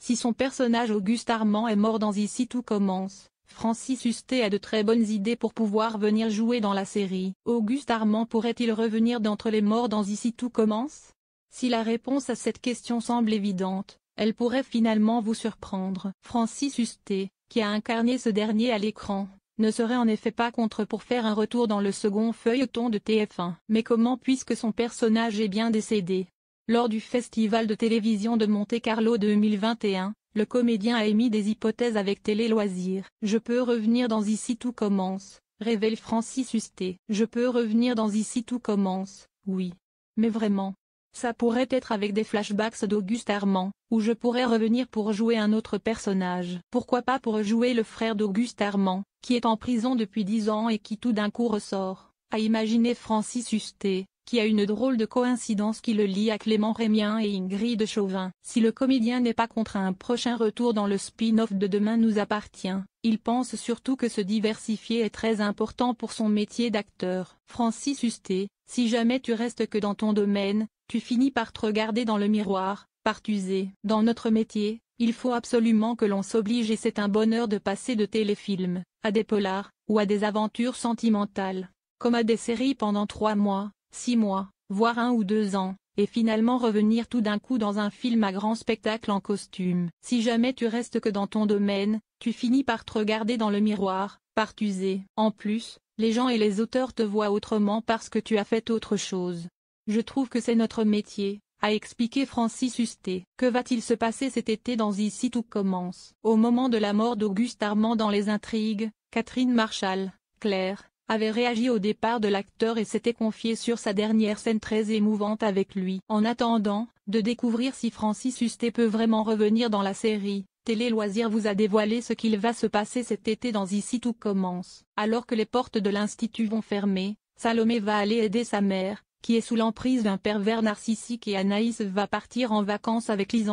Si son personnage Auguste Armand est mort dans Ici tout commence, Francis Hustet a de très bonnes idées pour pouvoir venir jouer dans la série. Auguste Armand pourrait-il revenir d'entre les morts dans Ici tout commence? Si la réponse à cette question semble évidente, elle pourrait finalement vous surprendre. Francis Hustet, qui a incarné ce dernier à l'écran, ne serait en effet pas contre pour faire un retour dans le second feuilleton de TF1. Mais comment, puisque son personnage est bien décédé? Lors du Festival de télévision de Monte-Carlo 2021, le comédien a émis des hypothèses avec Télé Loisirs. Je peux revenir dans Ici tout commence, révèle Francis Hustet. Je peux revenir dans Ici tout commence, oui. Mais vraiment. Ça pourrait être avec des flashbacks d'Auguste Armand, ou je pourrais revenir pour jouer un autre personnage. Pourquoi pas pour jouer le frère d'Auguste Armand, qui est en prison depuis 10 ans et qui tout d'un coup ressort, a imaginé Francis Hustet, qui a une drôle de coïncidence qui le lie à Clément Rémien et Ingrid Chauvin. Si le comédien n'est pas contre un prochain retour dans le spin-off de Demain nous appartient, il pense surtout que se diversifier est très important pour son métier d'acteur. Francis Hustet, si jamais tu restes que dans ton domaine, tu finis par te regarder dans le miroir, par t'user. Dans notre métier, il faut absolument que l'on s'oblige et c'est un bonheur de passer de téléfilms, à des polars, ou à des aventures sentimentales, comme à des séries pendant 3 mois, 6 mois, voire 1 ou 2 ans, et finalement revenir tout d'un coup dans un film à grand spectacle en costume. Si jamais tu restes que dans ton domaine, tu finis par te regarder dans le miroir, par t'user. En plus, les gens et les auteurs te voient autrement parce que tu as fait autre chose. Je trouve que c'est notre métier, a expliqué Francis Hustet. Que va-t-il se passer cet été dans Ici tout commence? Au moment de la mort d'Auguste Armand dans les intrigues, Catherine Marchal, Claire, avait réagi au départ de l'acteur et s'était confiée sur sa dernière scène très émouvante avec lui. En attendant de découvrir si Francis Hustet peut vraiment revenir dans la série, Télé Loisirs vous a dévoilé ce qu'il va se passer cet été dans Ici tout commence. Alors que les portes de l'institut vont fermer, Salomé va aller aider sa mère, qui est sous l'emprise d'un pervers narcissique, et Anaïs va partir en vacances avec Lisanne.